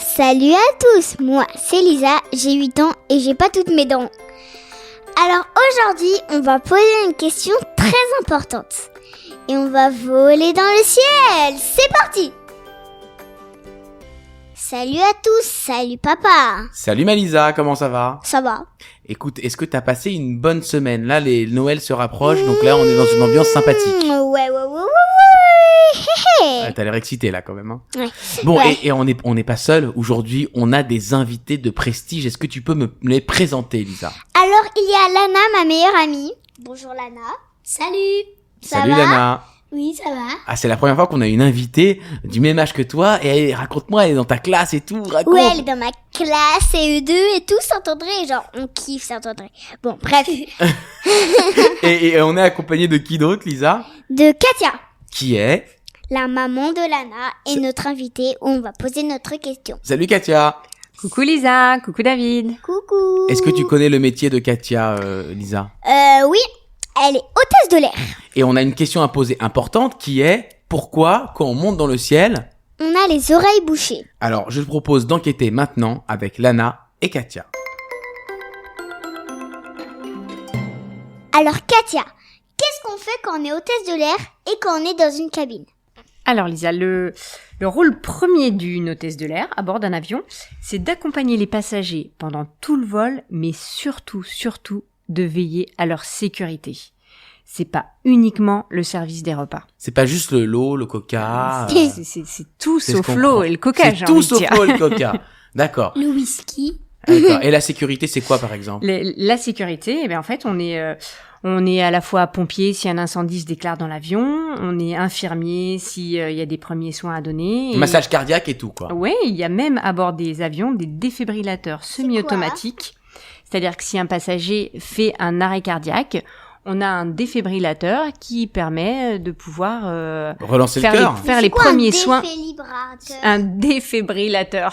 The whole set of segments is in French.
Salut à tous, moi c'est Lisa, j'ai 8 ans et j'ai pas toutes mes dents. Alors aujourd'hui, on va poser une question très importante. Et on va voler dans le ciel. C'est parti! Salut à tous, salut papa. Salut Malisa, comment ça va? Ça va? Écoute, est-ce que t'as passé une bonne semaine? Là, les Noël se rapprochent, donc là, on est dans une ambiance sympathique. Ouais. Ah, t'as l'air excité là quand même. Hein. Ouais. Bon, Ouais. et on n'est pas seul. Aujourd'hui, on a des invités de prestige. Est-ce que tu peux me les présenter, Lisa? Alors il y a Lana, ma meilleure amie. Bonjour Lana. Salut. Ça Salut va? Lana. Oui, ça va. Ah, c'est la première fois qu'on a une invitée du même âge que toi. Et raconte-moi, elle est dans ta classe et tout. Raconte. Ouais, elle est dans ma classe, CE2 et tout, Saint-André. Genre, on kiffe Saint-André. Bon, bref. Et on est accompagné de qui d'autre, Lisa? De Katia, Qui est? la maman de Lana, et notre invitée où on va poser notre question. Salut Katia. Coucou Lisa, coucou David. Coucou. Est-ce que tu connais le métier de Katia, Lisa? Oui, elle est hôtesse de l'air. Et on a une question à poser importante qui est pourquoi, quand on monte dans le ciel? On a les oreilles bouchées. Alors, je te propose d'enquêter maintenant avec Lana et Katia. Alors Katia, qu'est-ce qu'on fait quand on est hôtesse de l'air et quand on est dans une cabine? Alors Lisa, le rôle premier d'une hôtesse de l'air à bord d'un avion, c'est d'accompagner les passagers pendant tout le vol, mais surtout de veiller à leur sécurité. C'est pas uniquement le service des repas. C'est pas juste l'eau, le coca. C'est tout c'est ce sauf qu'on l'eau prend. et le coca, C'est j'ai tout envie de sauf dire. l'eau et le coca. D'accord. Le whisky. D'accord. Et la sécurité, c'est quoi par exemple? La sécurité, eh bien en fait, on est à la fois pompier si un incendie se déclare dans l'avion, on est infirmier s'il y a des premiers soins à donner. Et- Massage cardiaque et tout quoi. Ouais, il y a même à bord des avions des défibrillateurs semi-automatiques. C'est-à-dire que si un passager fait un arrêt cardiaque, on a un défibrillateur qui permet de pouvoir Relancer le faire cœur. les premiers soins. Défibrillateur. Un défibrillateur.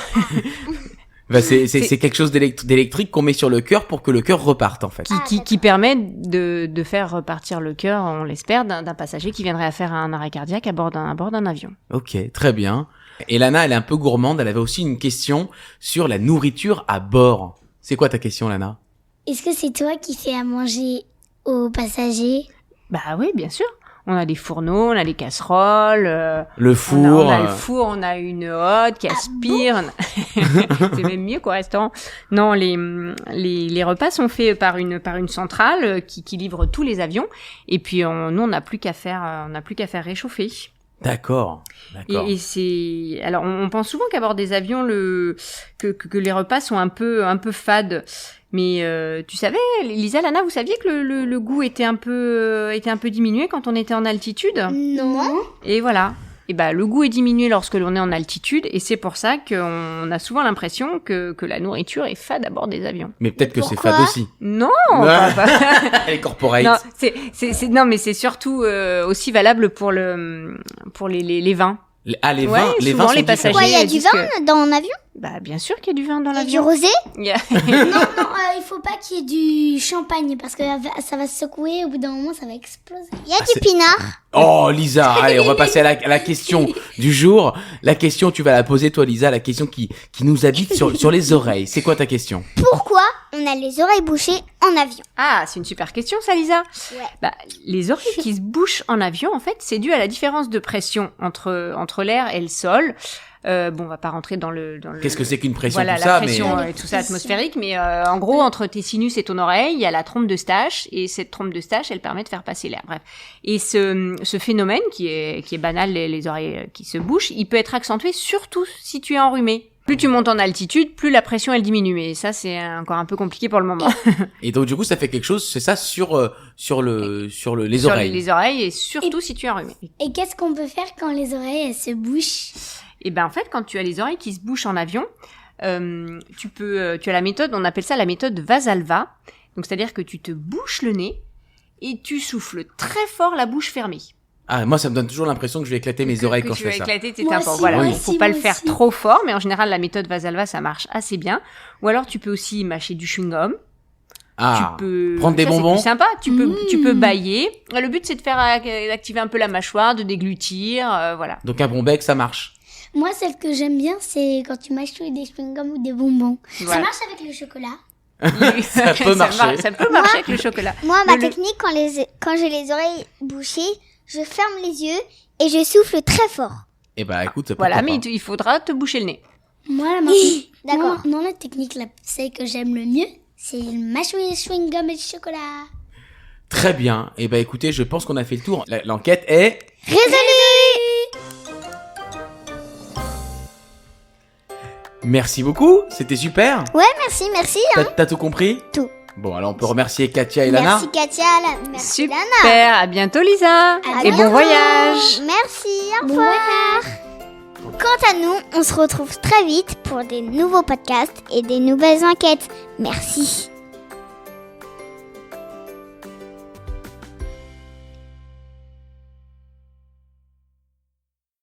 Bah, c'est quelque chose d'électrique qu'on met sur le cœur pour que le cœur reparte en fait. qui permet de faire repartir le cœur, on l'espère, d'un passager qui viendrait à faire un arrêt cardiaque à bord d'un avion. Ok, très bien. Et Lana, elle est un peu gourmande. Elle avait aussi une question sur la nourriture à bord. C'est quoi ta question, Lana? Est-ce que c'est toi qui fais à manger aux passagers? Bah oui, bien sûr. On a des fourneaux, on a des casseroles. Le four. On a le four, on a une hotte qui aspire. C'est même mieux qu'au restaurant. Non, les repas sont faits par une centrale qui livre tous les avions. Et puis nous, on n'a plus qu'à faire réchauffer. D'accord. Et c'est alors on pense souvent qu'à bord des avions que les repas sont un peu fades. Mais tu savais, Lisa, Lana, vous saviez que le goût était un peu diminué quand on était en altitude? Non. Et voilà. Et bah le goût est diminué lorsque l'on est en altitude et c'est pour ça qu'on a souvent l'impression que la nourriture est fade à bord des avions. Mais peut-être que c'est Pourquoi fade aussi. Non, Ouais. pas. Elle est corporate. Non, non, mais c'est surtout aussi valable pour les vins. Les Ouais, vins, les souvent, vins sont les différents. passagers- Pourquoi il y a du disent vin dans un avion? Bah bien sûr qu'il y a du vin dans Il y a du l'avion. rosé? Il y a- Non, il faut pas qu'il y ait du champagne parce que ça va se secouer, au bout d'un moment ça va exploser. Il y a Ah, du c'est- pinard? Oh, Lisa, allez, on va passer à la question du jour. La question, tu vas la poser toi, Lisa, la question qui nous habite sur les oreilles. C'est quoi ta question? Pourquoi on a les oreilles bouchées en avion? Ah, c'est une super question ça, Lisa. Ouais. Bah, les oreilles qui se bouchent en avion, en fait, c'est dû à la différence de pression entre l'air et le sol. Bon, on va pas rentrer dans le. Qu'est-ce que c'est qu'une pression, Voilà, tout la ça, pression mais et tout ça atmosphérique, mais en gros, entre tes sinus et ton oreille, il y a la trompe d'Eustache, et cette trompe d'Eustache, elle permet de faire passer l'air. Bref. Et ce phénomène, qui est banal, les oreilles qui se bouchent, il peut être accentué surtout si tu es enrhumé. Plus tu montes en altitude, plus la pression, elle diminue. Et ça, c'est encore un peu compliqué pour le moment. et donc du coup, ça fait quelque chose, c'est ça sur les Sur oreilles. les oreilles, et surtout si tu es enrhumé. Et qu'est-ce qu'on peut faire quand les oreilles elles se bouchent? Et ben en fait, quand tu as les oreilles qui se bouchent en avion, tu as la méthode, on appelle ça la méthode Vasalva. Donc c'est-à-dire que tu te bouches le nez et tu souffles très fort la bouche fermée. Ah, moi, ça me donne toujours l'impression que je vais éclater mes oreilles quand je fais tu ça. vas éclater tes Moi tympans. aussi, Voilà, moi il aussi, faut pas le moi faire aussi. trop fort, mais en général la méthode Vasalva ça marche assez bien. Ou alors tu peux aussi mâcher du chewing-gum. Ah, Tu peux prendre des ça, c'est bonbons. plus sympa. Tu peux bâiller. Le but c'est de faire activer un peu la mâchoire, de déglutir, voilà. Donc un bon bec, ça marche. Moi, celle que j'aime bien, c'est quand tu mâchouilles des chewing-gums ou des bonbons. Ça Voilà. marche avec le chocolat. Ça peut marcher. Ça peut marcher avec le chocolat. Moi, ma Le- technique, quand j'ai les oreilles bouchées, je ferme les yeux et je souffle très fort. Eh bah écoute, pourquoi Voilà, mais pas. il faudra te boucher le nez. Moi, D'accord. Non, la technique, celle que j'aime le mieux, c'est le mâchouiller chewing-gum et du chocolat. Très bien. Eh bah écoutez, je pense qu'on a fait le tour. L'enquête est... Résolu! Merci beaucoup, c'était super. Ouais, merci. Hein. T'as tout compris? Tout. Bon, alors on peut remercier Katia et Lana. Merci Katia, merci Lana. Super, à bientôt Lisa. À Et bientôt. bon voyage. Merci, au Bon revoir. Quant à nous, on se retrouve très vite pour des nouveaux podcasts et des nouvelles enquêtes. Merci.